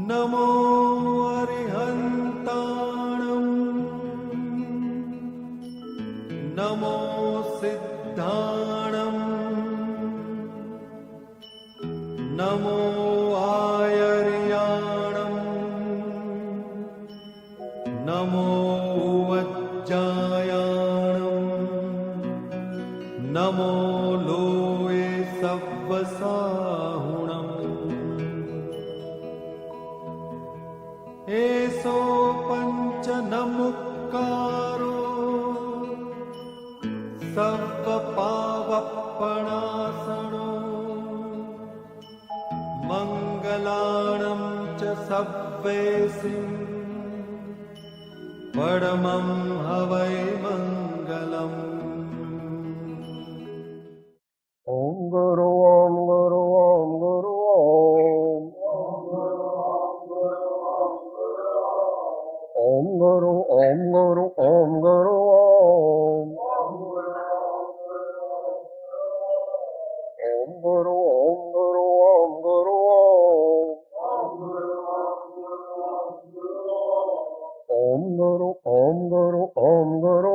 नमो अरिहन्ताणं नमो सिद्धाणं नमो आयर्याणं नमो वज्जायाणं नमो लोये सव्वसाहुणम् एसो पंच नमुक्कारो सर्वपावपणासनो मंगलाणं च सव्वेसिं परमं हवै मंगलम्। ओम गुरु ओम गुरु ओम गुरु ओम ओम गुरु ओम गुरु ओम गुरु ओम ओम गुरु ओम गुरु ओम गुरु ओम गुरु ओम गुरु ओम गुरु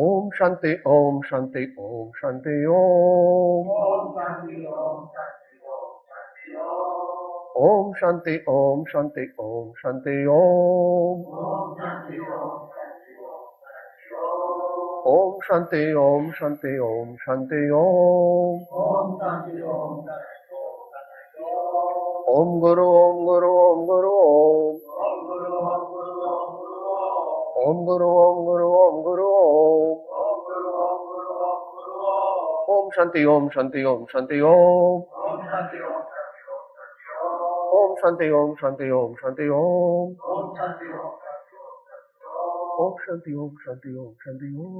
ओम शांति ओम शांति ओम शांति ओम ओम शांति ओम शांति ओम शांति ओम ओम शांति ओम शांति ओम शांति ओम ओम गुरु ओम गुरु ओम गुरु ओम गुरु ओम गुरु ओम गुरु ओम शांति ओम शांति ओम शांति ओम ओम शांति ओम शांति ओम शांति ओम ओम शांति ओम शांति ओम शांति ओम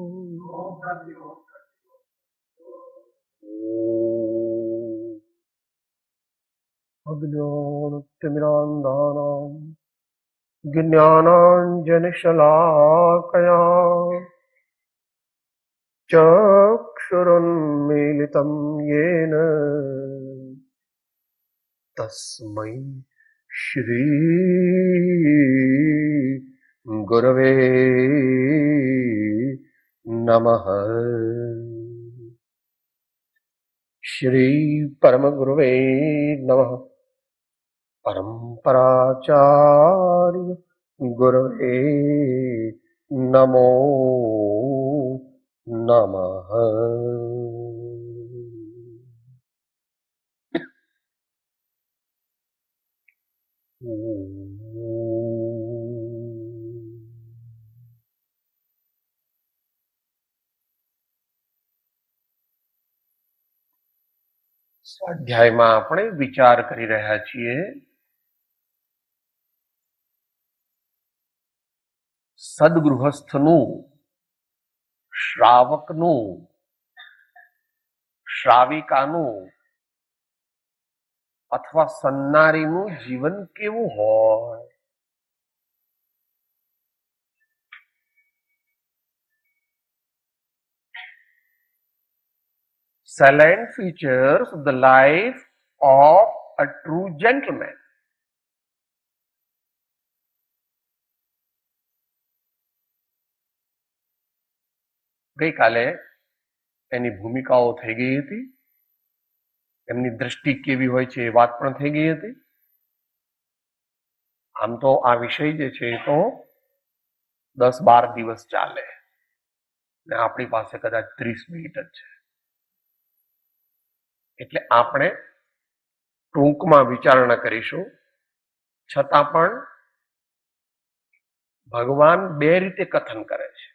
अज्ञानतिमिरान्धानां ज्ञानाञ्जनशलाकया चक्षुरुन्मीलितं येन तस्मै श्री गुरवे नमः। श्री परम गुरुवे नमः। परम्पराचार्य गुरुवे नमो नमः। સ્વાધ્યાયમાં આપણે વિચાર કરી રહ્યા છીએ સદગૃહસ્થનું, શ્રાવકનું, શ્રાવિકાનું અથવા સન્નારીનું જીવન કેવું હોય. Salient features of the life of a true gentleman. ગઈકાલે એની ભૂમિકાઓ થઈ ગઈ હતી, એમની દ્રષ્ટિ કેવી હોય છે એ વાત પણ થઈ ગઈ હતી. આમ તો આ વિષય જે છે એ તો 10-12 દિવસ ચાલે ને આપણી પાસે કદાચ 30 મિનિટ જ છે, એટલે આપણે ટૂંકમાં વિચારણા કરીશું. છતાં પણ ભગવાન બે રીતે કથન કરે છે.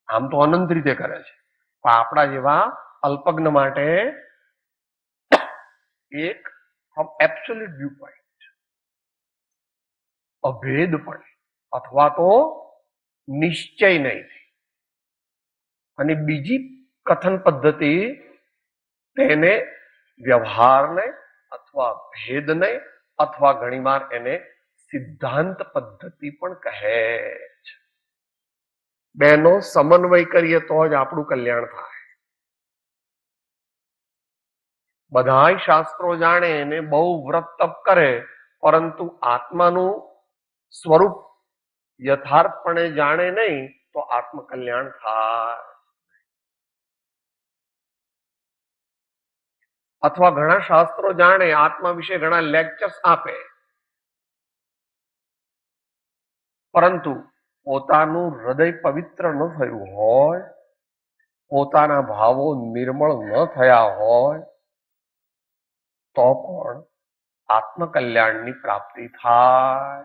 આમ તો અનંત રીતે કરે છે, પણ આપણા જેવા અલ્પજ્ઞ માટે એક એબ્સોલ્યુટ વ્યૂ પોઈન્ટ, અભેદપણે અથવા તો નિશ્ચય નહીં, અને બીજી કથન પદ્ધતિ તેને વ્યવહારને અથવા ભેદને અથવા ઘણીવાર એને સિદ્ધાંત પદ્ધતિ પણ કહે છે. બેનો સમન્વય કરીએ તો જ આપણું કલ્યાણ થાય. બધાય શાસ્ત્રો જાણે ને બહુ વ્રત તપ કરે, પરંતુ આત્માનું સ્વરૂપ યથાર્થપણે જાણે નહીં તો આત્મકલ્યાણ થાય. અથવા ઘણા શાસ્ત્રો જાણે, આત્મા વિશે ઘણા લેક્ચર્સ આપે, પરંતુ પોતાનું હૃદય પવિત્ર ન થયું હોય, પોતાના ભાવો નિર્મળ ન થયા હોય, તો પણ આત્મકલ્યાણની પ્રાપ્તિ થાય.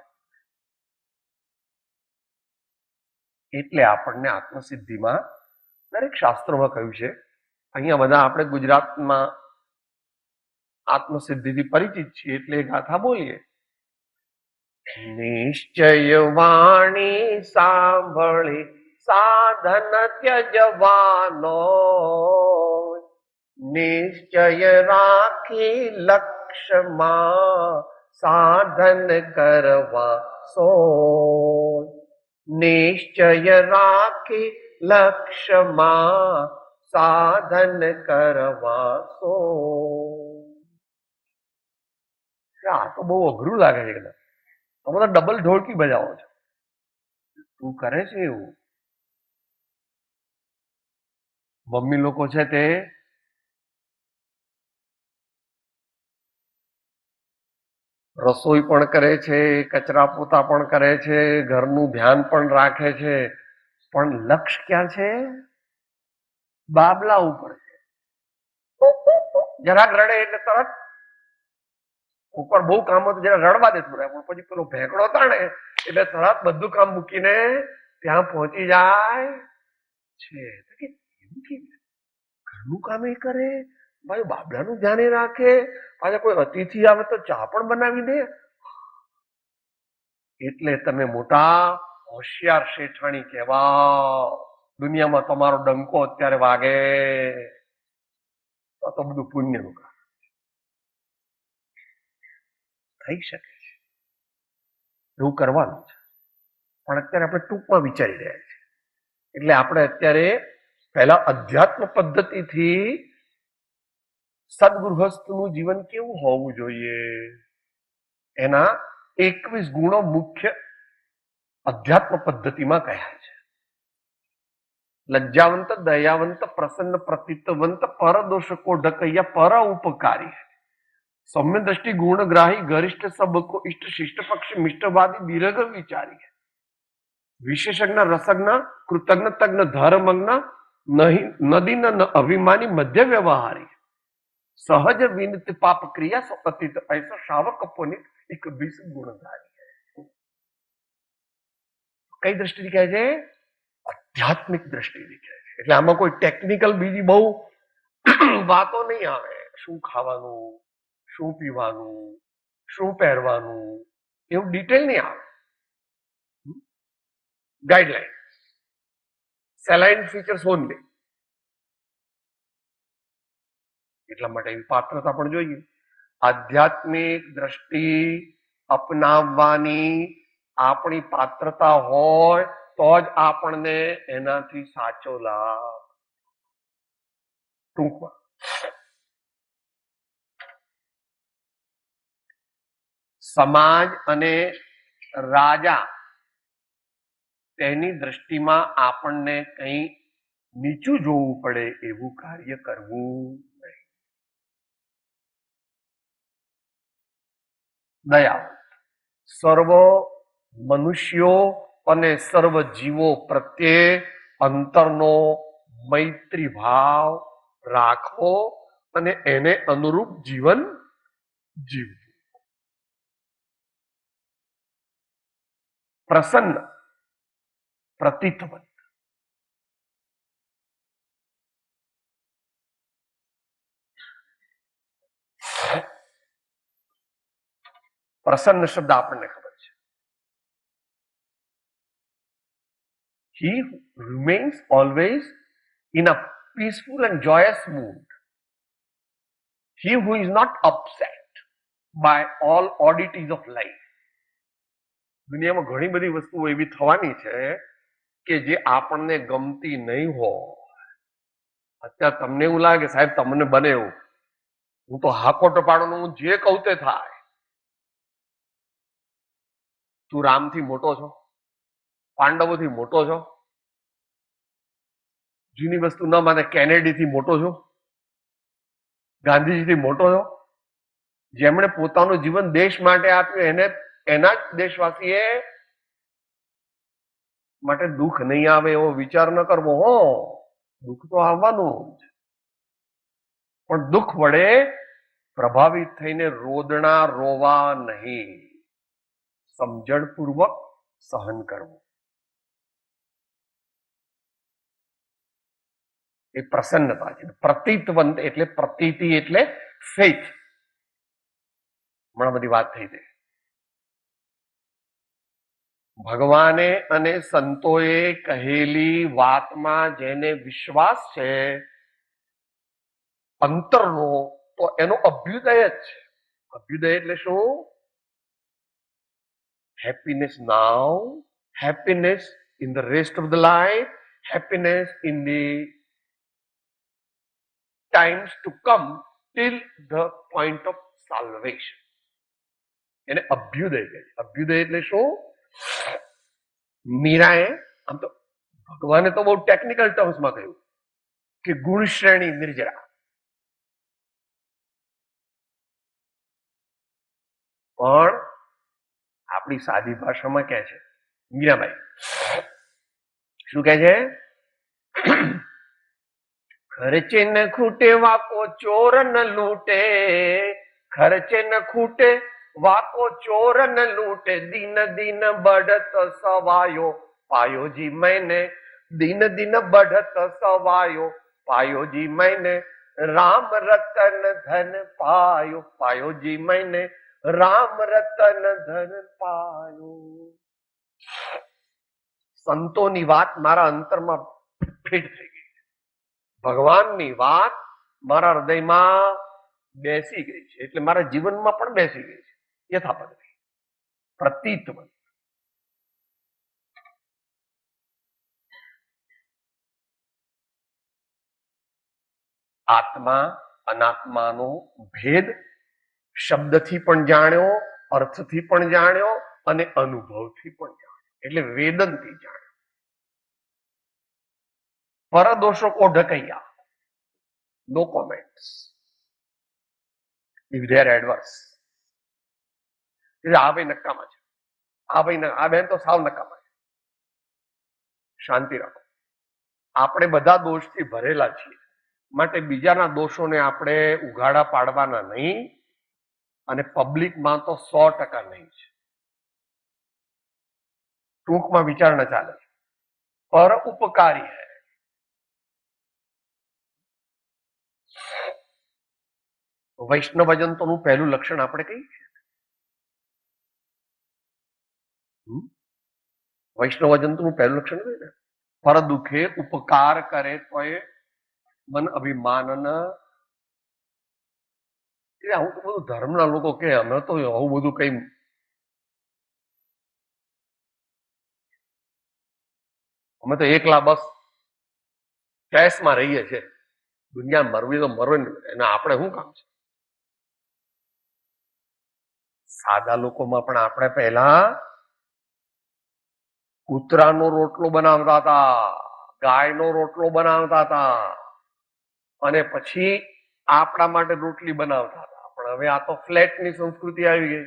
એટલે આપણને આત્મસિદ્ધિમાં દરેક શાસ્ત્રોમાં કહ્યું છે. અહીંયા બધા આપણે ગુજરાતમાં આત્મસિદ્ધિથી પરિચિત છીએ એટલે એ ગાથા બોલીએ. નિશ્ચય વાણી સાંભળી સાધન ત્યજવાનો, નિશ્ચય રાખી લક્ષ્યમાં સાધન કરવા સો, નિશ્ચય રાખી લક્ષ્યમાં સાધન કરવા સો. આ તો બહુ અઘરું લાગે છે એકદમ. તો બધા ડબલ ઢોલકી બજાવો છો. તું કરે છે એવું? મમ્મી લોકો છે તે રસોઈ પણ કરે છે, કચરા પોતા પણ કરે છે, ઘરનું ધ્યાન પણ રાખે છે, પણ લક્ષ્ય ક્યાં છે? બાબલા ઉપર છે. જરાક રડે એટલે તરત ઉપર બહુ કામ હતું જરા રડવા દેતું રહે, પણ પછી પેલો ભેંકડો તાણે એટલે તરત બધું કામ મૂકીને ત્યાં પહોંચી જાય છે. ઘરનું કામ એ કરે, ભાઈ બાબલાનું ધ્યાન એ રાખે, પાછા કોઈ અતિથિ આવે તો ચા પણ બનાવી દે. એટલે તમે મોટા હોશિયાર શેઠાણી કહેવાઓ. દુનિયામાં તમારો ડંકો અત્યારે વાગે તો બધું પુણ્યનું કામ થઈ શકે છે. એવું કરવાનું છે, પણ અત્યારે આપણે ટૂંકમાં વિચારી રહ્યા છીએ. એટલે આપણે અત્યારે પહેલા અધ્યાત્મ પદ્ધતિથી સદગૃહસ્થનું જીવન કેવું હોવું જોઈએ એના 21 ગુણો મુખ્ય અધ્યાત્મ પદ્ધતિમાં કહ્યા છે. લજ્જાવંત, દયાવંત, પ્રસન્ન, પ્રતિતવંત, પરદોષ કો ઢકૈયા, પર ઉપકારી, સૌમ્ય દ્રષ્ટિ, ગુણગ્રાહી, ગરિષ્ઠ, સબકો ઇષ્ટ, શિષ્ટ પક્ષી, મિષ્ટવાદી, દીર્ઘ વિચારી, વિશેષજ્ઞ, રસજ્ઞ, કૃતજ્ઞ, તજ્ઞ, ધર્મજ્ઞ, નદીન અભિમાની, મધ્ય વ્યવહારી, સહજ વિનત પાપ ક્રિયા, સપતિત ऐसा શાવક પુનિત, 21 ગુણધારી. કઈ દ્રષ્ટિથી કહે છે? આધ્યાત્મિક દ્રષ્ટિથી કહે છે. એટલે આમાં કોઈ ટેકનિકલ બીજી બહુ વાતો નહીં આવે. શું ખાવાનું, શું પીવાનું, શું પહેરવાનું, એવું ડિટેલ નહીં આવે. Guideline, salient features only. એટલા માટે એવી પાત્રતા પણ જોઈએ. આધ્યાત્મિક દ્રષ્ટિ અપનાવવાની આપણી પાત્રતા હોય તો જ આપણને એનાથી સાચો લાભ. ટૂંકમાં સમાજ અને રાજા તેની દ્રષ્ટિમાં આપણને કંઈ નીચું જોવું પડે એવું કાર્ય કરવું નહીં. દયા, સર્વ મનુષ્યો અને સર્વ જીવો પ્રત્યે અંતરનો મૈત્રી ભાવ રાખવો અને એને અનુરૂપ જીવન જીવવું. પ્રસન્ન, પ્રતિતવંત, પ્રસન્ન શબ્દ આપણને ખબર છે. He remains always in a peaceful and joyous mood. He who is not upset by all oddities of life. દુનિયામાં ઘણી બધી વસ્તુઓ એવી થવાની છે કે જે આપણને ગમતી નહીં હોય. અત્યારે તમને એવું લાગે સાહેબ તમને બને એવું, હું તો હાકોટ પાડવાનું, હું જે કહું તે થાય. તું રામથી મોટો છો, પાંડવોથી મોટો છો, જૂની વસ્તુ ન માને કેનેડીથી મોટો છો, ગાંધીજીથી મોટો છો. જેમણે પોતાનું જીવન દેશ માટે આપ્યું એને એના જ દેશવાસીએ માટે દુઃખ નહીં આવે એવો વિચાર ન કરવો. હો, દુઃખ તો આવવાનું જ, પણ દુઃખ વડે પ્રભાવિત થઈને રોદણા રોવા નહીં, સમજણપૂર્વક સહન કરવું. એ પ્રસન્નતા છે. પ્રતીતવંત એટલે પ્રતીતિ એટલે ફેથ. હમણાં બધી વાત થઈ છે. ભગવાને અને સંતોએ કહેલી વાતમાં જેને વિશ્વાસ છે અંતરનો, તો એનો અભ્યુદય જ છે. અભ્યુદય એટલે શું? Happiness now, happiness in the rest of the life, happiness in the times to come till the point of salvation. એને અભ્યુદય કહે છે. અભ્યુદય એટલે શું? મીરાએ, આમ તો ભગવાને તો બહુ ટેકનિકલ ટર્મ્સમાં કહ્યું કે ગુણ શ્રેણી નિર્જરા, પણ આપણી સાદી ભાષામાં કહે છે મીરાબાઈ શું કહે છે? ખર્ચે ન ખૂટે વાકો ચોર ન લૂટે, ખર્ચે ન ખૂટે વાકો ચોર ન લૂટે, દિન દિન बढ़त सवायो पायो जी मैंने, दिन दिन बढ़त सवायो पायो जी मैंने, राम रतन धन पायो पायो जी मैंने, राम रतन धन पायो. સંતોની વાત મારા અંતરમાં ફિટ થઈ ગઈ, ભગવાનની વાત મારા હૃદયમાં બેસી ગઈ છે, એટલે મારા જીવનમાં પણ બેસી ગઈ છે. યથાપદ પ્રતીતવંત. આત્મા અનાત્માનો ભેદ શબ્દથી પણ જાણ્યો, અર્થથી પણ જાણ્યો અને અનુભવથી પણ જાણ્યો, એટલે વેદનથી જાણ્યો. પરદોષો કો ઢકૈયા, no comments if they are adverse. આ ભાઈ નકામા છે, આ ભાઈ, આ બેન તો સાવ નકામા છે. શાંતિ રાખો. આપણે બધા દોષથી ભરેલા છીએ, માટે બીજાના દોષોને આપણે ઉઘાડા પાડવાના નહીં, અને પબ્લિકમાં તો 100% નહીં છે. ટૂંકમાં વિચાર ન ચાલે. પર ઉપકારી હૈ. વૈષ્ણવજનતોનું પહેલું લક્ષણ આપણે કહીએ છીએ. વૈષ્ણવજનતોનું પહેલું લક્ષણ કયું ને? પર દુઃખે ઉપકાર કરે તો એ મન અભિમાન. એટલે આવું તો બધું ધર્મના લોકો કે અમે તો આવું બધું કઈ, અમે તો એકલા બસ કેસમાં રહીએ છીએ, દુનિયા મરવી તો મરવે ને, એના આપણે શું કામ છે? સાદા લોકોમાં પણ આપણે પહેલા કૂતરાનો રોટલો બનાવતા હતા, ગાયનો રોટલો બનાવતા હતા, અને પછી આપણા માટે રોટલી બનાવતા હતા. પણ હવે આ તો ફ્લેટની સંસ્કૃતિ આવી ગઈ.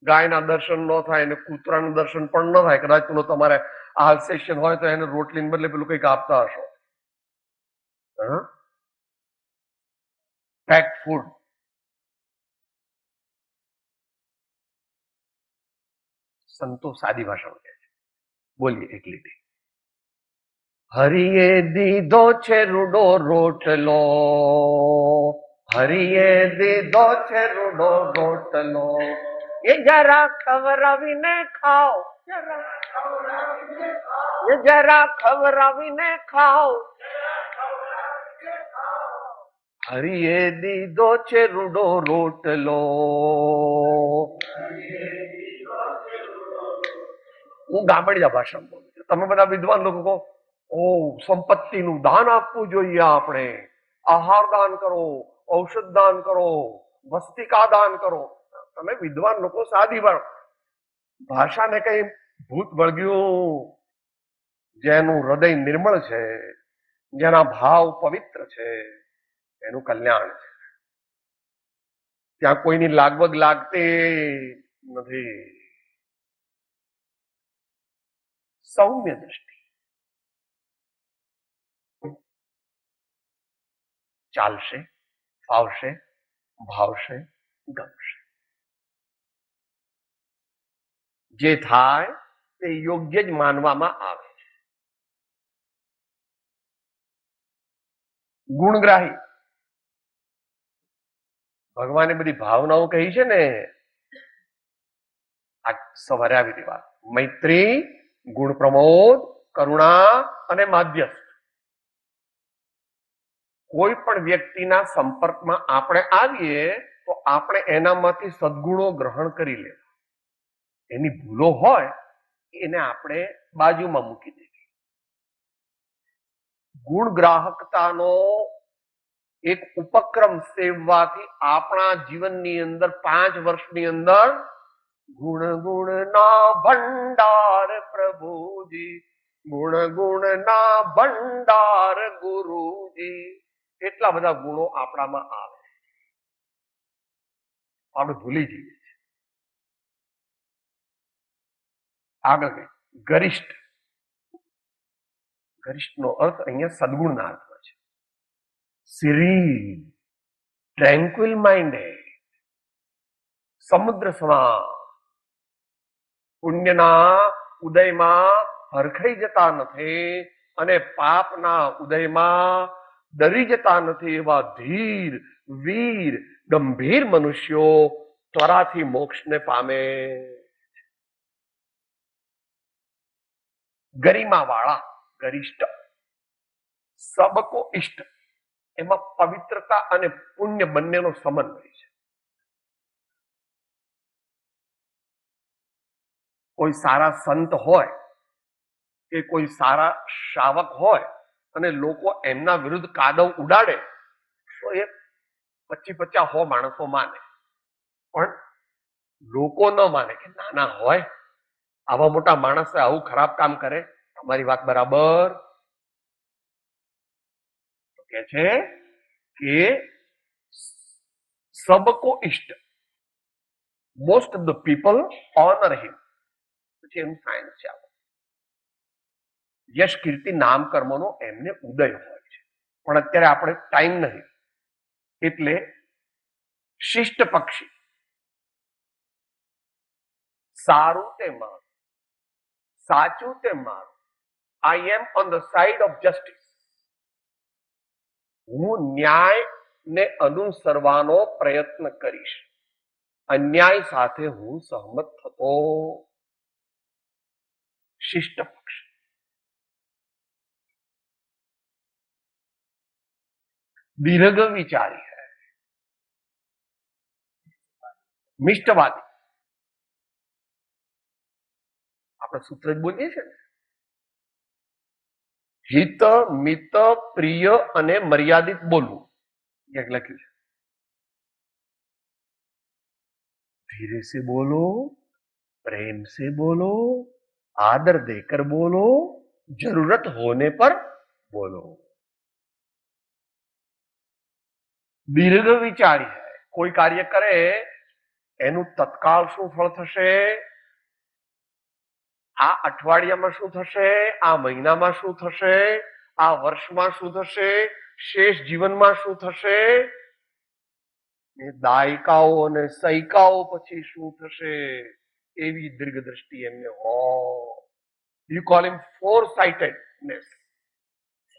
ગાયના દર્શન ન થાય ને કૂતરાનું દર્શન પણ ન થાય. કદાચ પેલો તમારે આલ્સેશન હોય તો એને રોટલીને બદલે પેલું કંઈક આપતા હશો. Pack food. સંતો સાદી ભાષામાં કહે છે, બોલીએ એટલી. હરિએ દીધો છે રૂડો રોટલો, હરિએ દીધો છે રૂડો રોટલો, એ જરા ખવડાવીને ખાઓ, એ જરા ખવડાવીને ખાઓ. હરિએ દીધો છે રૂડો રોટલો. હું ગામડિયા ભાષામાં બોલું છું, તમે બધા વિદ્વાન લોકો કહો ઓ સંપત્તિનું દાન આપવું જોઈએ, આપણે આહાર દાન કરો, ઔષધ દાન કરો, વસ્તિકા દાન કરો. તમે વિદ્વાન લોકો સાદી ભાષાને કઈ ભૂત વળગ્યું, જેનું હૃદય નિર્મળ છે, જેના ભાવ પવિત્ર છે, એનું કલ્યાણ છે. ત્યાં કોઈની લાગવગ લાગતી નથી. સૌમ્ય દ્રષ્ટિ ચાલશે, ફાવશે, ભાવશે, ગમશે. જે થાય તે યોગ્ય જ માનવામાં આવે છે. ગુણગ્રાહી, ભગવાને બધી ભાવનાઓ કહી છે ને, આજ સવારે આવી હતી વાત. મૈત્રી, ગુણ પ્રમોદ, કરુણા અને માધ્યસ્થ. કોઈ પણ વ્યક્તિના સંપર્કમાં આપણે આવીએ તો આપણે એનામાંથી સદગુણો ગ્રહણ કરી લે. એની ભૂલો હોય એને આપણે બાજુમાં મૂકી દેવી. ગુણ ગ્રાહકતાનો એક ઉપક્રમ સેવવાથી આપણા જીવનની અંદર 5 વર્ષની અંદર ગુણ ગુણના ભંડાર પ્રભુજી, ગુણ ગુણના ભંડાર ગુરુજી, એટલા બધા ગુણો આપણામાં આવે, આપણે ભૂલી જઈએ છીએ. આગળ ગરિષ્ઠ. ગરિષ્ઠનો અર્થ અહીંયા સદગુણના અર્થમાં છે. serene, tranquil minded, સમુદ્ર સમાન, પુણ્યના ઉદયમાં હરખાઈ જતા નથી અને પાપના ઉદયમાં ડરી જતા નથી. એવા ધીર, વીર, ગંભીર મનુષ્યો ત્વરાથી મોક્ષને પામે. ગરિમા વાળા, ગરિષ્ઠ. સબકો ઇષ્ટ, એમાં પવિત્રતા અને પુણ્ય બંનેનો સમન્વય છે. કોઈ સારા સંત હોય કે કોઈ સારા શાવક હોય અને લોકો એમના વિરુદ્ધ કાદવ ઉડાડે તો એ 25-50 માણસો માને, પણ લોકો ન માને કે નાના હોય, આવા મોટા માણસે આવું ખરાબ કામ કરે, તમારી વાત બરાબર. કે છે કે સબકો ઇષ્ટ, most of the people honour him. પછી એનું સાયન્સ છે. યશ, કીર્તિ, નામ, કર્મનો એમને ઉદય હોય છે, પણ અત્યારે આપણે ટાઈમ નહીં, એટલે શિષ્ટ પક્ષી. સારું તે મારું, સાચું તે મારું. I am on the side of justice. હું ન્યાય ને અનુસરવાનો પ્રયત્ન કરીશ, અન્યાય સાથે હું સહમત થતો. શિષ્ટ પક્ષ. દીર્ઘ વિચારી है, મિષ્ટવાદી. આપણે સૂત્ર જ બોલીએ છીએ ને, હિત, મિત, પ્રિય અને મર્યાદિત બોલવું. ક્યાંક લખ્યું છે. धीरे से बोलो, प्रेम से बोलो, आदर देकर बोलो, जरूरत होने पर बोलो. દીર્ઘ વિચારી है. કોઈ કાર્ય કરે એનું તત્કાળ શું ફળ થશે, આ અઠવાડિયામાં શું થશે, આ મહિનામાં શું થશે, આ વર્ષમાં શું થશે, શેષ જીવનમાં શું થશે, દાયકાઓ અને સૈકાઓ પછી શું થશે, એવી દીર્ઘ દ્રષ્ટિ એમને હોય. You call him foresightedness.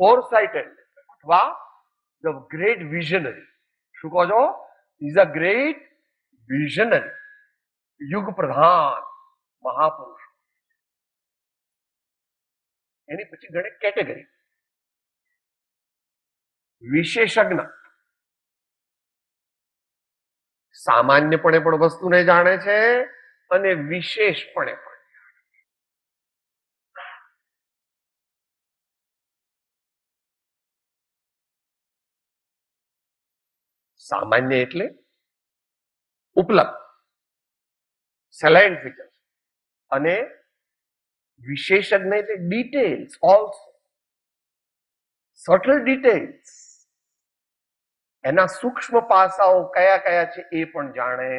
Foresightedness અથવા ધ ગ્રેટ વિઝનરી. શું કહો છો? ઇઝ અ ગ્રેટ વિઝનરી, યુગ પ્રધાન મહાપુરુષ. એની પછી ગણે કેટેગરી. વિશેષજ્ઞ, સામાન્યપણે પણ વસ્તુને જાણે છે અને વિશેષપણે પણ. સામાન્ય એટલે ઉપલબ્ધ સેલાઇન ફીચર્સ, અને વિશેષજ્ઞ એટલે ડિટેલ્સ, ઓલ્સો સટલ ડિટેલ્સ, એના સૂક્ષ્મ પાસાઓ કયા કયા છે એ પણ જાણે.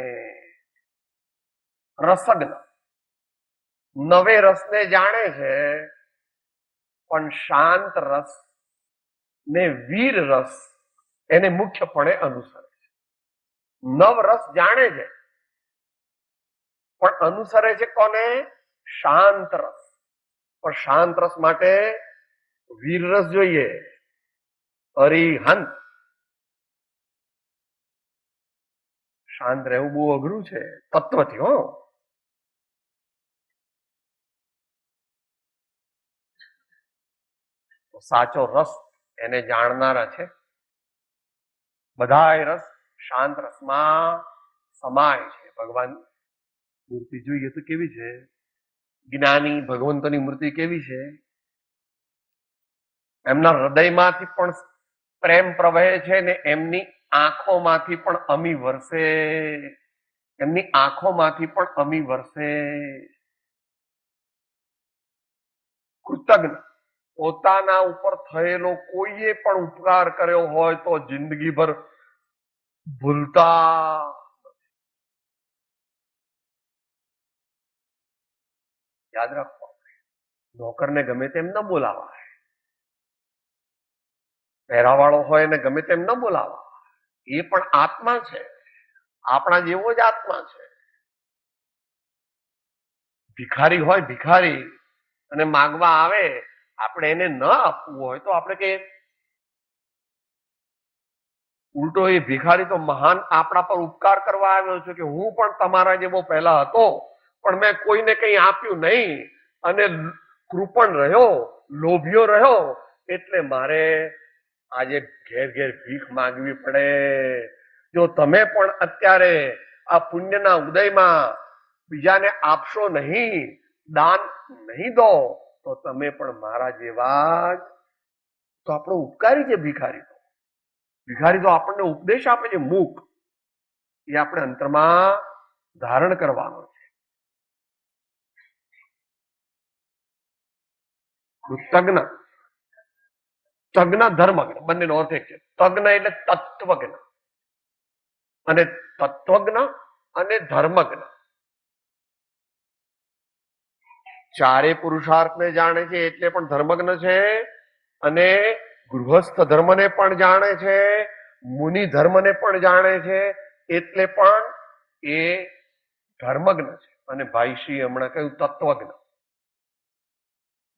રસજ્ઞ નવે રસને જાણે છે, પણ શાંત રસ ને વીર રસ એને મુખ્યપણે અનુસરે છે. નવ રસ જાણે છે, પણ અનુસરે છે કોને? શાંત રસ. પણ શાંત રસ માટે વીર રસ જોઈએ, અરિહંત. શાંત રહેવું બહુ અઘરું છે તત્વથી. હો, સાચો રસ એને જાણનારા છે. બધાય રસ શાંત રસમાં સમાય છે. ભગવાન મૂર્તિ જોઈએ તો કેવી છે? જ્ઞાની ભગવંતોની મૂર્તિ કેવી છે? એમના હૃદયમાંથી પણ પ્રેમ પ્રવહે છે ને એમની આંખોમાંથી પણ અમી વરસે. એમની આંખોમાંથી પણ અમી વરસે. કૃતજ્ઞ પોતાના ઉપર થયેલો કોઈએ પણ ઉપકાર કર્યો હોય તો જિંદગીભર ભૂલતા. યાદ રાખો, નોકરને ગમે તેમ ન બોલાવાય, પહેરાવાળો હોય ને ગમે તેમ ન બોલાવા. એ પણ આત્મા છે, આપણા જેવો જ આત્મા છે. ભિખારી હોય, ભિખારી અને માંગવા આવે, આપણે એને ન આપવું હોય તો આપણે કે ઉલટો એ ભિખારી તો મહાન આપણા પર ઉપકાર કરવા આવ્યો છે કે હું પણ તમારા જેવો પહેલા હતો, પણ મેં કોઈને કંઈ આપ્યું નહીં અને કૃપણ રહ્યો, લોભિયો રહ્યો, એટલે મારે આજે ઘેર ઘેર ભીખ માંગવી પડે. જો તમે પણ અત્યારે આ પુણ્યના ઉદયમાં બીજાને આપશો નહીં, દાન નહીં દો, તો તમે પણ મારા જેવા જ. તો આપણો ઉપકારી છે ભિખારી. ભિખારી તો આપણને ઉપદેશ આપે છે, મૂક. એ આપણે અંતરમાં ધારણ કરવાનો છે. તજ્ઞ, તજ્ઞ ધર્મજ્ઞ બંનેનો અર્થ એક છે. તજ્ઞ એટલે તત્વજ્ઞ, અને તત્વજ્ઞ અને ધર્મજ્ઞ ચારે પુરુષાર્થને જાણે છે એટલે પણ ધર્મજ્ઞ છે, અને ગૃહસ્થ ધર્મને પણ જાણે છે, મુનિ ધર્મને પણ જાણે છે, એટલે પણ એ ધર્મજ્ઞ છે. અને ભાઈશ્રી હમણાં કહ્યું તત્વજ્ઞ.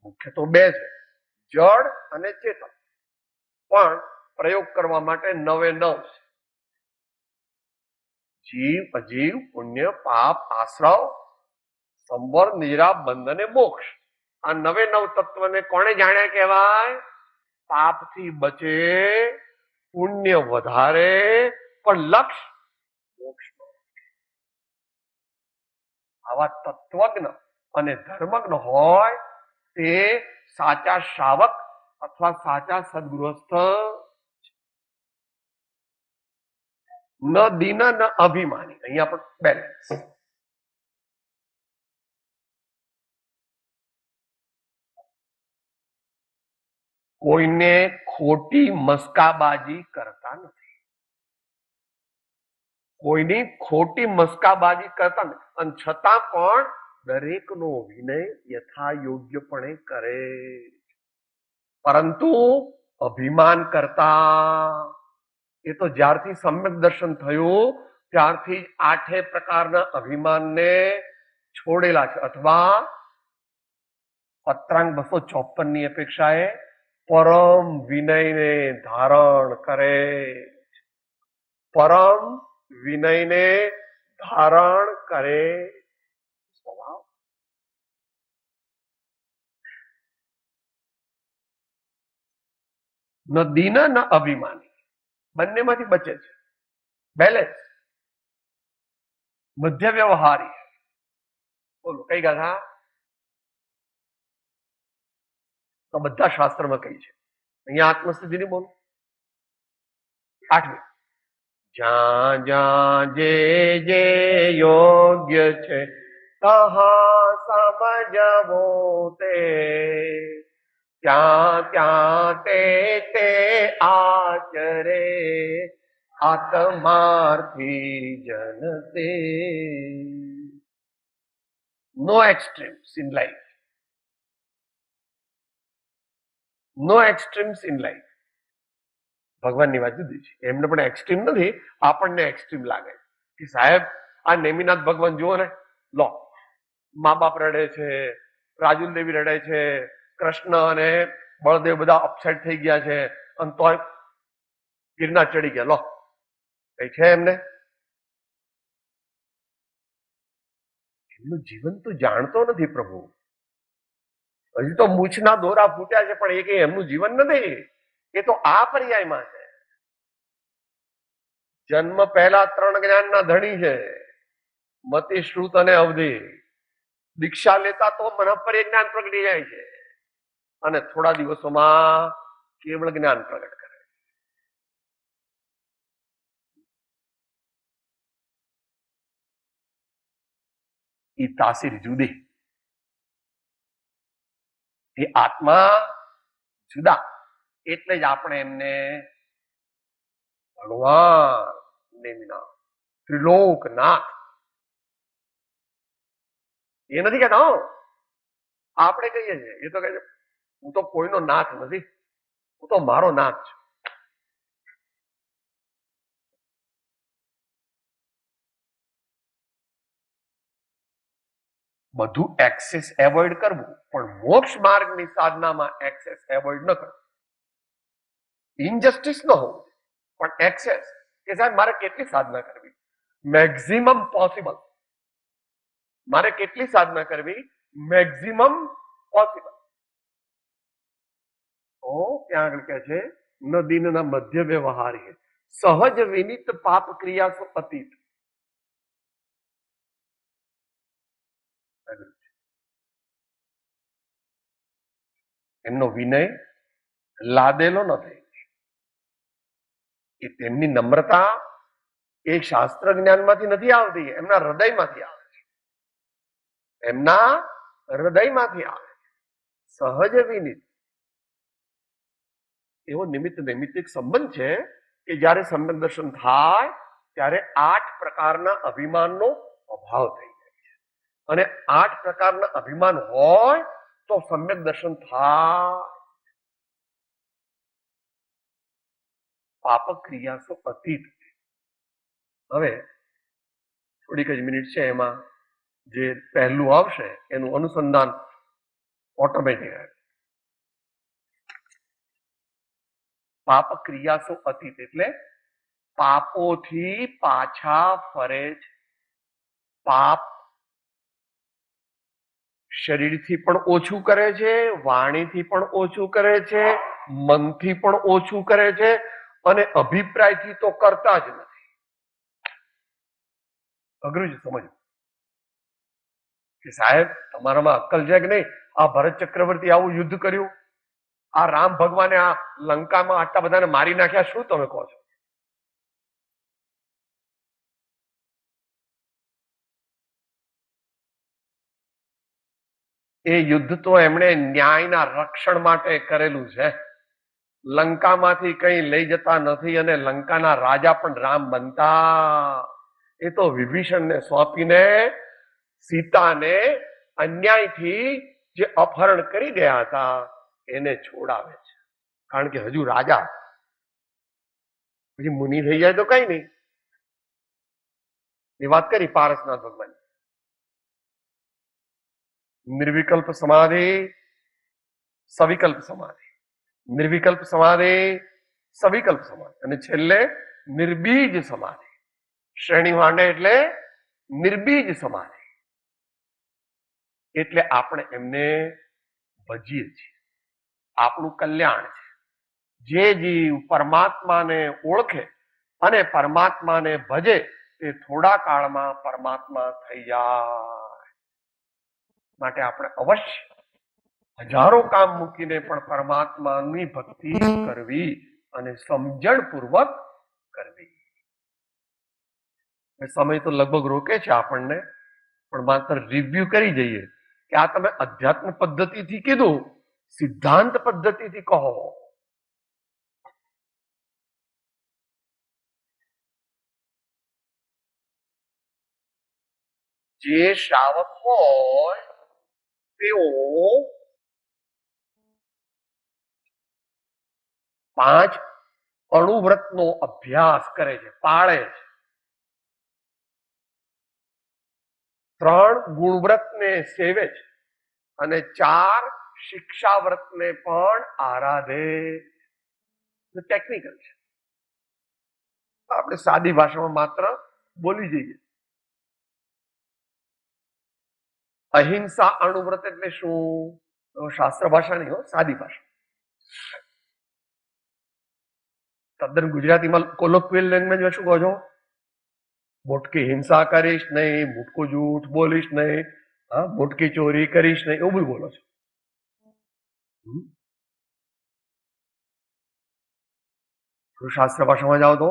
મુખ્ય તો બે છે, જડ અને ચેતન, પણ પ્રયોગ કરવા માટે નવે નવ છે. જીવ, અજીવ, પુણ્ય, પાપ, આશ્રવ, સંવર, નિદ્રા, બંધ અને મોક્ષ. આ નવે નવ તત્વને કોણે જાણ્યા કહેવાય? પાપથી બચે, પુણ્ય વધારે, પણ લક્ષ્ય મોક્ષ. આવા તત્વજ્ઞ અને ધર્મજ્ઞ હોય તે સાચા શ્રાવક અથવા સાચા સદગૃહસ્થ. ન દીન ન અભિમાની. અહીંયા પણ બેલેન્સ. કોઈને ખોટી મસ્કાબાજી કરતા નથી. કોઈની ખોટી મસ્કાબાજી કરતા નથી, અને છતાં પણ દરેકનો વિનય યથા યોગ્યપણે કરે. પરંતુ અભિમાન કરતા, એ તો જ્યારથી સમ્યક દર્શન થયું ત્યારથી જ 8 પ્રકારના અભિમાનને છોડેલા છે. અથવા પત્રાંગ 254 ની અપેક્ષાએ પરમ વિનયને ધારણ કરે. પરમ વિનયને ધારણ કરે. સ્વભાવ ન દીન ન અભિમાની, બંનેમાંથી બચે છે. બેલેન્સ, મધ્ય વ્યવહારી. બોલો કઈ ગાથા? તો બધા શાસ્ત્રમાં કઈ છે. અહીંયા આત્મસ્થિતિની બોલો. 8મી, જ્યાં જ્યાં જે જે યોગ્ય છે તહા સમજવું તે, ત્યાં ત્યાં તે આચરે આત્માર્થી જનતે. No extremes in life, no extremes in life. ભગવાનની વાત જુદી છે. એમને પણ એક્સ્ટ્રીમ નથી, આપણને એક્સ્ટ્રીમ લાગે કે સાહેબ આ નેમિનાથ ભગવાન જુઓ ને, લો મા બાપ રડે છે, રાજુલ દેવી રડે છે, કૃષ્ણ અને બળદેવ બધા અપસેટ થઈ ગયા છે, અને તોય ગિરનાર ચડી ગયા. લો કઈ છે એમને? એમનું જીવન તો જાણતો નથી પ્રભુ. હજી તો મૂછના દોરા ફૂટ્યા છે, પણ એ કઈ એમનું જીવન નથી. એ તો આ પર્યાયમાં છે. જન્મ પહેલા 3 જ્ઞાનના ધણી છે, મતિ, શ્રુત અને અવધિ. દીક્ષા લેતા તો મનઃપર્ય જ્ઞાન પ્રગટી જાય છે, અને થોડા દિવસોમાં કેવળ જ્ઞાન પ્રગટ કરે. એ તાસીર જુદી, એ આત્મા જુદા. એટલે જ આપણે એમને ભગવાન નેમિનાથ, ત્રિલોકનાથ એ નથી કહેતા. આપણે કહીએ છીએ, એ તો કહે છે હું તો કોઈનો નાથ નથી, હું તો મારો નાથ છું. બધું એક્સેસ એવોઇડ કરવું, પણ મોક્ષ માર્ગની સાધનામાં એક્સેસ એવોઇડ ન કરવું. ઇનજસ્ટિસ ન હોવું, પણ એક્સેસ કે સાહેબ મારે કેટલી સાધના કરવી, મેક્સિમમ પોસિબલ. મારે કેટલી સાધના કરવી, મેક્સિમમ પોસિબલ. તો ત્યાં આગળ કહે છે ન દિનના મધ્ય વ્યવહાર હે સહજ વિનિત પાપ ક્રિયા સો અતીત. એમનો વિનય લાદેલો નથી. એ તેમની નમ્રતા એ શાસ્ત્ર જ્ઞાનમાંથી નથી આવતી, એમના હૃદયમાંથી આવે છે. એમના હૃદયમાંથી આવે છે. સહજ વિનિત એવો નિમિત્ત નૈમિત્તિક સંબંધ છે કે જ્યારે સમ્યક દર્શન થાય ત્યારે 8 પ્રકારના અભિમાનનો અભાવ થઈ જાય છે. અને 8 પ્રકારના અભિમાન હોય તો સમ્યક દર્શન થાય. પાપ ક્રિયા સો અતીત. હવે થોડીક જ મિનિટ છે, એમાં જે પહેલું આવશે એનું અનુસંધાન ઓટોમેટિક. પાપ ક્રિયા સો અતીત એટલે પાપોથી પાછા ફરે છે. પાપ શરીરથી પણ ઓછું કરે છે, વાણીથી પણ ઓછું કરે છે, મનથી પણ ઓછું કરે છે, અને અભિપ્રાયથી તો કરતા જ નથી. અઘરું જ સમજ કે સાહેબ તમારામાં અક્કલ છે કે નહીં? આ ભરત ચક્રવર્તી આવું યુદ્ધ કર્યું, આ રામ ભગવાને આ લંકામાં આટલા બધાને મારી નાખ્યા, શું તમે કહો છો? એ યુદ્ધ તો એમણે ન્યાયના રક્ષણ માટે કરેલું છે. લંકામાંથી કઈ લઈ જતા નથી, અને લંકાના રાજા પણ રામ બનતા. એ તો વિભીષણને સોંપીને સીતાને અન્યાયથી જે અપહરણ કરી ગયા હતા એને છોડાવે છે, કારણ કે હજુ રાજા. પછી મુનિ થઈ જાય તો કઈ નહીં. એ વાત કરી પારસનાથ ભગવાન. નિર્વિકલ્પ સમાધિ, સવિકલ્પ સમાધિ, નિર્વિકલ્પ સમાધિ, સવિકલ્પ સમાધિ, અને છેલ્લે નિર્બીજ સમાધિ. શ્રેણી માંડે એટલે નિર્બીજ સમાધિ. એટલે આપણે એમને ભજીએ છીએ, આપણું કલ્યાણ છે. જે જીવ પરમાત્માને ઓળખે અને પરમાત્માને ભજે તે થોડા કાળમાં પરમાત્મા થઈ જાય. માટે આપણે અવશ્ય હજારો કામ મૂકીને પણ પરમાત્માની ભક્તિ કરવી અને સમજણપૂર્વક કરવી. સમય તો લગભગ રોકે છે આપણને, પણ માત્ર રિવ્યુ કરી જઈએ કે આ તમે અધ્યાત્મ પદ્ધતિથી કીધું, સિદ્ધાંત પદ્ધતિથી કહો. જે શ્રાવક હોય તેઓ 5 અણુવ્રતનો અભ્યાસ કરે છે, પાળે છે. 3 ગુણવ્રતને સેવે છે અને 4 શિક્ષાવ્રતને પણ આરાધે. ટેકનિકલ છે, આપણે સાદી ભાષામાં માત્ર બોલી જઈએ. અહિંસા અણુવ્રત એટલે શું? શાસ્ત્ર ભાષા નહીં હો, સાદી ભાષા, તદ્દન ગુજરાતીમાં કોલોક્વિયલ લેંગ્વેજમાં શું કહો છો? મોટકી હિંસા કરીશ નહીં, મોટકું જૂઠ બોલીશ નહીં, મોટકી ચોરી કરીશ નહીં, એવું બધું બોલો છો. શાસ્ત્ર ભાષામાં જાઓ તો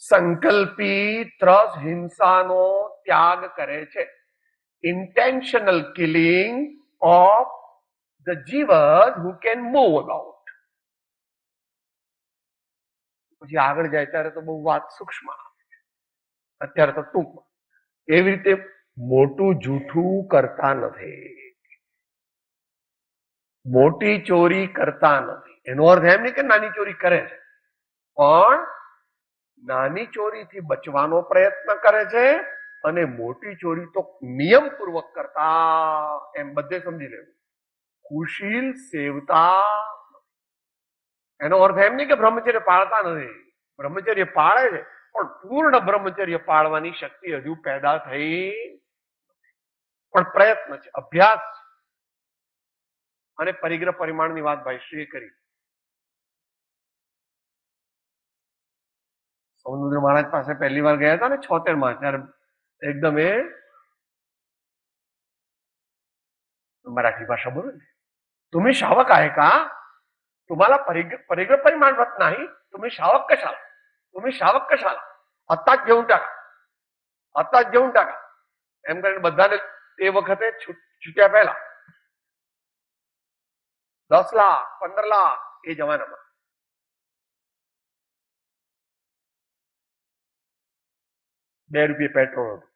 સંકલ્પી ત્રસ હિંસાનો ત્યાગ કરે છે. ઇન્ટેન્શનલ કિલિંગ ઓફ ધ જીવસ હુ કેન મૂવ અબાઉટ. પછી આગળ જાય ત્યારે તો બહુ વાત સૂક્ષ્મ, અત્યારે તો ટૂંકમાં. એવી રીતે મોટું જૂઠું કરતા નથી, મોટી ચોરી કરતા નથી. એનો અર્થ એમ નહીં કે નાની ચોરી કરે છે, પણ નાની ચોરીથી બચવાનો પ્રયત્ન કરે છે અને મોટી ચોરી તો નિયમપૂર્વક કરતા, એમ બધે સમજી લેવું. કુશીલ સેવતા. એનો અર્થ એમ નહીં કે બ્રહ્મચર્ય પાળતા નથી, બ્રહ્મચર્ય પાળે છે, પણ પૂર્ણ બ્રહ્મચર્ય પાળવાની શક્તિ હજુ પેદા થઈ, પણ પ્રયત્ન છે, અભ્યાસ છે. અને પરિગ્રહ પરિમાણની વાત ભાઈશ્રીએ કરી. સૌનંદ્ર મહારાજ પાસે પહેલી વાર ગયા હતા ને 76 ત્યારે એકદમ એ मराठी भाषा बोलू. तुम्ही श्रावक आहे का? तुम्हाला परिग्रह परिमाण व्रत नाही, तुम्ही श्रावक कशाला? तुम्ही श्रावक कशाला? आत्ताच घेऊन टाका, आत्ताच घेऊन टाका એમ કરીને બધાને એ વખતે છૂટ્યા પહેલા 10 લાખ 15 લાખ એ જમાનામાં ₹2 પેટ્રોલ હતું.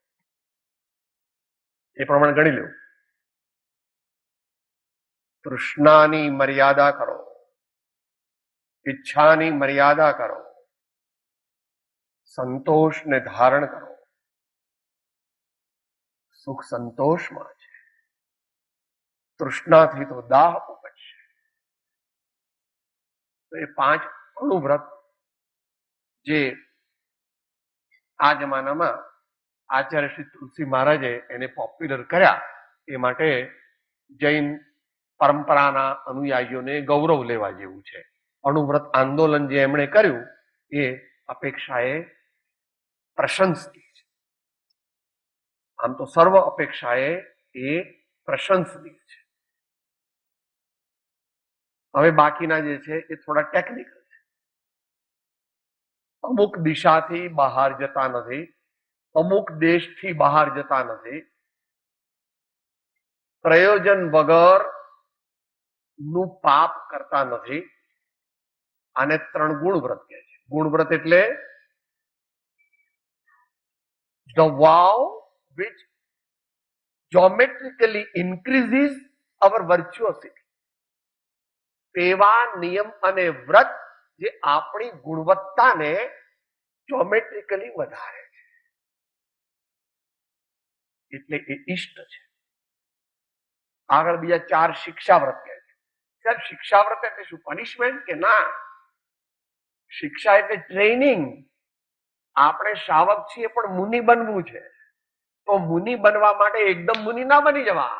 એ પ્રમાણે ગણી લેવું. તૃષ્ણાની મર્યાદા કરો, ઈચ્છાની મર્યાદા કરો, સંતોષને ધારણ કરો. સુખ સંતોષમાં છે, તૃષ્ણાથી તો દાહ ઉપજશે. તો એ 5 અણુવ્રત જે આ જમાનામાં આચાર્ય શ્રી તુલસી મહારાજે એને પોપ્યુલર કર્યા, એ માટે જૈન પરંપરાના અનુયાયીઓને ગૌરવ લેવા જેવું છે. અણુવ્રત આંદોલન જે એમણે કર્યું એ અપેક્ષાએ પ્રશંસનીય છે. આમ તો સર્વ અપેક્ષાએ એ પ્રશંસનીય છે. હવે બાકીના જે છે એ થોડા ટેકનિકલ છે. અમુક દિશાથી બહાર જતા નથી, અમુક દેશથી બહાર જતા નથી, પ્રયોજન વગર નું પાપ કરતા નથી. આને 3 ગુણવ્રત કહે છે. ગુણવ્રત એટલે the vow which geometrically increases our virtuosity. તેવા નિયમ અને વ્રત જે આપણી ગુણવત્તાને જ્યોમેટ્રિકલી વધારે છે, એટલે એ ઇષ્ટ છે. આગળ બીજા 4 શિક્ષાવ્રત કહે છે. સાહેબ શિક્ષાવ્રત એટલે શું? પનિશમેન્ટ કે ના? શિક્ષા એટલે ટ્રેનિંગ. આપણે શ્રાવક છીએ પણ મુનિ બનવું છે, તો મુનિ બનવા માટે એકદમ મુનિ ના બની જવા.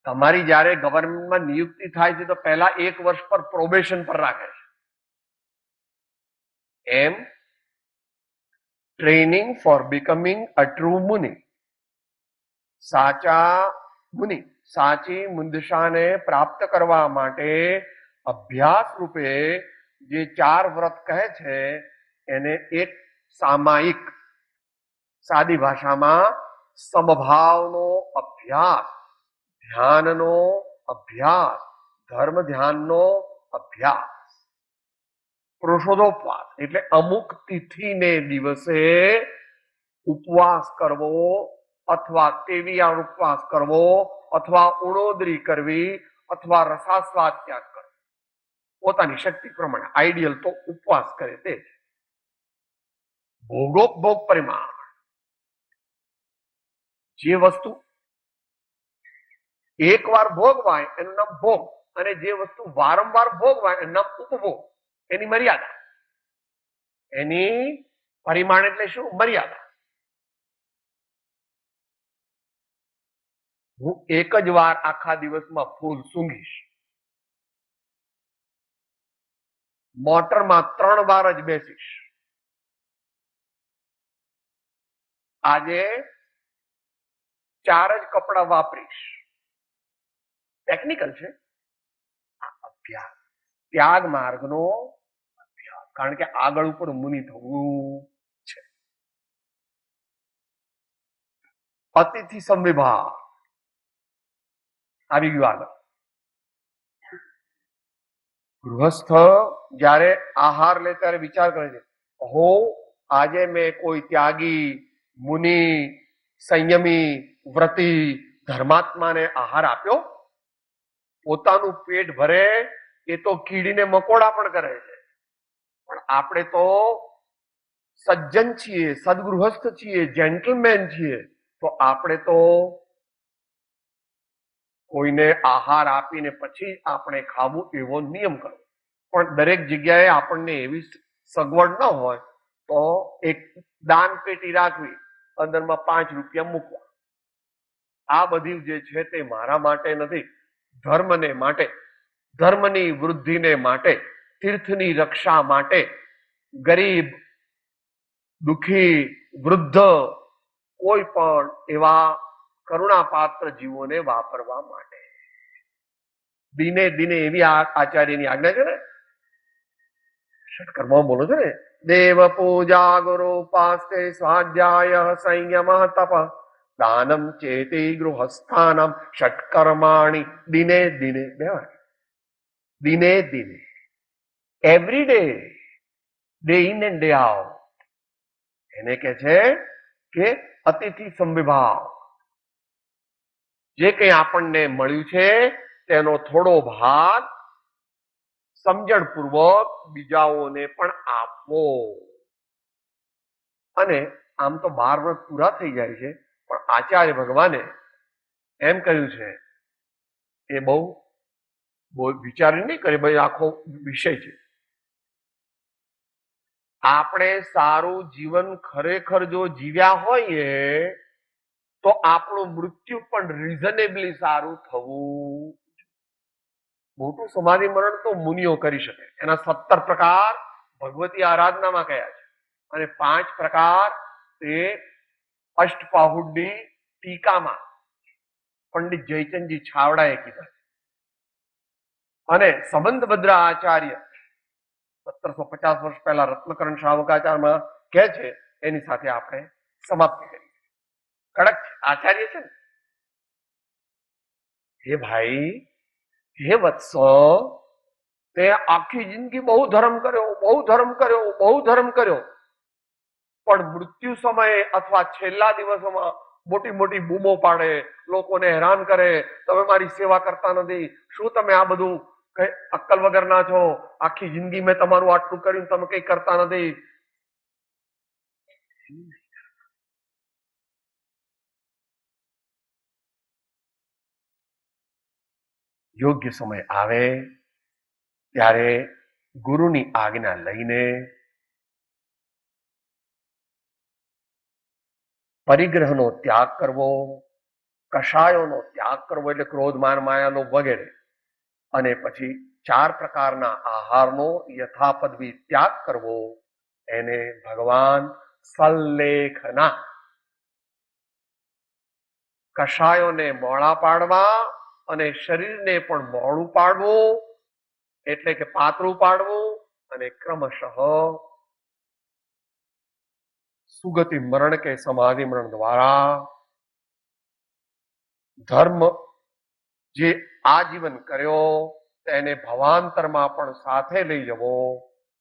તમારી જ્યારે ગવર્મેન્ટમાં નિયુક્તિ થાય છે તો પહેલા 1 વર્ષ પર પ્રોબેશન પર રાખે છે. એમ training for becoming a true muni, સાચા મુનિ, સાચી મુંદશાને પ્રાપ્ત કરવા માટે અભ્યાસ રૂપે જે 4 વ્રત કહે છે એને એક સામાયિક, સાદી ભાષામાં સમભાવનો અભ્યાસ, ધ્યાનનો અભ્યાસ, ધર્મ ધ્યાનનો અભ્યાસ, પુરુષોદોપવાસ એટલે અમુક તિથિને દિવસે ઉપવાસ કરવો અથવા તેવિયાર ઉપવાસ કરવો અથવા ઉણોદરી કરવી અથવા રસાસ્વાદ ત્યાગ કરવો, પોતાની શક્તિ પ્રમાણે. આઈડિયલ તો ઉપવાસ કરે તે છે. ભોગોપભોગ પરિમાણ, જે વસ્તુ એકવાર ભોગવાય એનું નામ ભોગ, અને જે વસ્તુ વારંવાર ભોગવાય એનું નામ ઉપભોગ. એની મર્યાદા, એની પરિમાણ એટલે શું? મર્યાદા. હું એક જ વાર આખા દિવસમાં ફૂલ સૂંઘીશ, મોટરમાં 3 વાર જ બેસીશ, આજે 4 જ કપડા વાપરીશ. ટેકનિકલ છે આ અભ્યાસ, ત્યાગ માર્ગનો અભ્યાસ. કારણ કે આગળ ઉપર મુનિ થવું છે. અતિથિ સંવિભાગ આવી ગયું. આગળ ગૃહસ્થ જ્યારે આહાર લે ત્યારે વિચાર કરે છે, હો આજે મેં કોઈ ત્યાગી, મુનિ, સંયમી, વ્રતી, ધર્માત્માને આહાર આપ્યો. પોતાનું પેટ ભરે એ તો કીડીને મકોડા પણ કરે છે, પણ આપણે તો સજ્જન છીએ, સદગૃહસ્થ છીએ, જેન્ટલમેન છીએ, તો આપણે તો કોઈને આહાર આપીને પછી આપણે ખાવું એવો નિયમ કરવો. પણ દરેક જગ્યાએ આપણને એવી સગવડ ન હોય તો એક દાન પેટી રાખવી, અંદરમાં 5 રૂપિયા મૂકવા. આ બધી જે છે તે મારા માટે નથી, ધર્મને માટે, ધર્મની વૃદ્ધિને માટે, તીર્થની રક્ષા માટે, ગરીબ, દુઃખી, વૃદ્ધ, કોઈ પણ એવા કરુણાપાત્ર જીવોને વાપરવા માટે. દિને દિને એવી આચાર્યની આજ્ઞા છે ને, ષટકર્મમાં બોલો છો ને, દેવ પૂજા ગુરુ પાસ્તે સ્વાધ્યાય સંયમ તપ દાનમ ચેતી ગૃહસ્થાનમ ષટકર્માણી દિને દિને. દિને દિને, every day in and day out. એને કે છે કે અતિથિ સંવિભાગ. જે કંઈ આપણને મળ્યું છે તેનો થોડો ભાગ સમજણપૂર્વક બીજાઓને પણ આપવો. અને આમ તો 12 વ્રત પૂરા થઈ જાય છે, પણ આચાર્ય ભગવાને એમ કહ્યું છે, એ બહુ વિચારી નહીં કરે, ભાઈ આખો વિષય છે. આપણે સારું જીવન ખરેખર જો જીવ્યા હોઈએ તો આપણું મૃત્યુ પણ રીઝનેબલી સારું થવું. મોટું સમાધિ મરણ તો મુનિઓ કરી શકે, એના 17 પ્રકાર ભગવતી આરાધનામાં કયા છે, અને 5 પ્રકાર તે અષ્ટપાહુડી ટીકામાં પંડિત જયચંદજી છાવડાએ કીધા છે. અને સંબંધભદ્ર આચાર્ય 1750 વર્ષ પહેલા રત્નકરણ શ્રાવકાચારમાં કહે છે, એની સાથે આપણે સમાપ્તિ કરી. કડક છે, આચાર્ય છે ને. હે ભાઈ, હે વત્સો, તે આખી જિંદગી બહુ ધર્મ કર્યો, બહુ ધર્મ કર્યો, બહુ ધર્મ કર્યો, પણ મૃત્યુ સમયે અથવા છેલ્લા દિવસોમાં મોટી મોટી બૂમો પાડે, લોકોને હેરાન કરે, તમે મારી સેવા કરતા નથી, શું તમે આ બધું અક્કલ વગરના છો, આખી જિંદગી મેં તમારું આટલું કર્યું, તમે કઈ કરતા નથી. યોગ્ય સમય આવે ત્યારે ગુરુની આજ્ઞા લઈને પરિગ્રહનો ત્યાગ કરવો, કષાયોનો ત્યાગ કરવો એટલે ક્રોધ, માન, માયાનો વગેરે, અને પછી 4 પ્રકારના આહારનો યથાપદવી ત્યાગ કરવો. એને ભગવાન સલ્લેખના. કષાયોને મોડા પાડવા અને શરીરને પણ મોડું પાડવું, એટલે કે પાતળું પાડવું, અને ક્રમશઃ સુગતિ મરણ કે સમાધિ મરણ દ્વારા ધર્મ જે આજીવન કર્યો તેને ભવાંતરમાં પણ સાથે લઈ જવો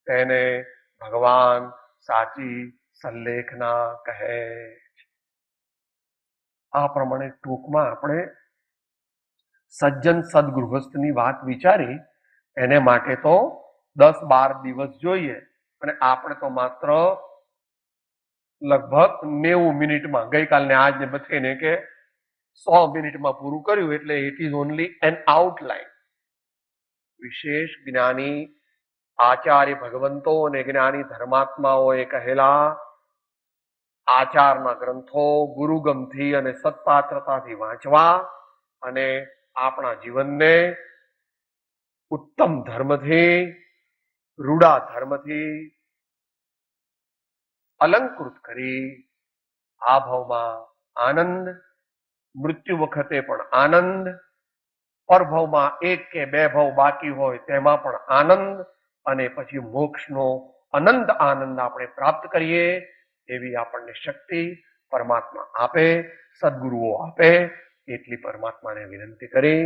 તેને ભગવાન સાચી સંલેખના કહે. આ પ્રમાણે ટૂંકમાં આપણે સજ્જન સદગૃહસ્થની વાત વિચારી. એને માટે તો 10-12 દિવસ જોઈએ અને આપણે તો માત્ર લગભગ 90 મિનિટમાં ગઈકાલને આજને બથીને કે 100 મિનિટમાં પૂરું કર્યું. એટલે it is only an outline. વિશેષ જ્ઞાની આચાર્ય ભગવંતો અને જ્ઞાની ધર્માત્માઓએ કહેલા આચારના ગ્રંથો ગુરુગમથી અને સત્પાત્રતાથી વાંચવા અને આપણા જીવનને ઉત્તમ ધર્મથી રૂડા ધર્મથી અલંકૃત કરી આ ભાવમાં આનંદ, મૃત્યુ વખતે પણ આનંદ, પરભવમાં 1 કે 2 ભાવ બાકી હોય તેમાં પણ આનંદ અને પછી મોક્ષનો અનંત આનંદ આપણે પ્રાપ્ત કરીએ એવી આપણને શક્તિ પરમાત્મા આપે, સદગુરુઓ આપે. એટલી પરમાત્માને વિનંતી કરી,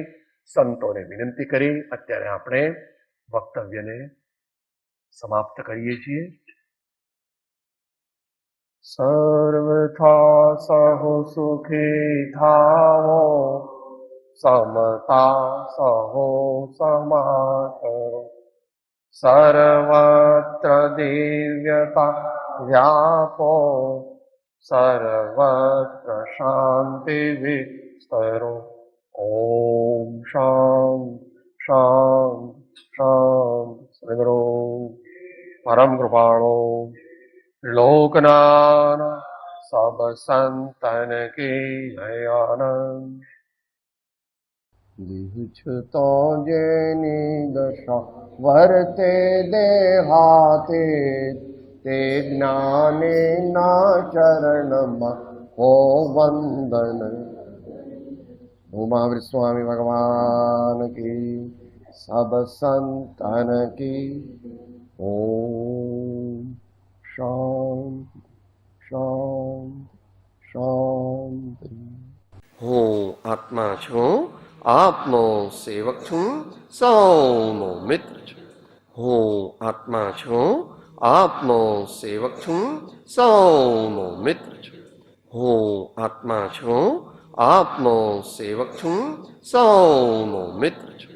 સંતોને વિનંતી કરી અત્યારે આપણે વક્તવ્યને સમાપ્ત કરીએ છીએ. સર્વથા સહો સુખી થાવો, સમતા સહો સમાતો, સર્વત્ર દિવ્યતા વ્યાપો, સર્વત્ર શાંતિ વિસ્તરો. ઓમ શાંતિ શાંતિ શાંતિ. સદગુરુ પરમ કૃપાળો લોકનાથ સબ સંતન કી જય આનંદ. દીછતો જેની દશા વર્તે દેહાતે, તે જ્ઞાને ના ચરણમાં હો વંદન. ઉમા સ્વામી ભગવાન કી, સબ સંતન કી. ઓમ શાંતિ શાંતિ શાંતિ. હું આત્મા છું, આપનો સેવક છું, સૌનો મિત્ર છું. હું આત્મા છું, આપનો સેવક છું, સૌનો મિત્ર છું. હું આત્મા છું, આપનો સેવક છું, સૌનો મિત્ર છું.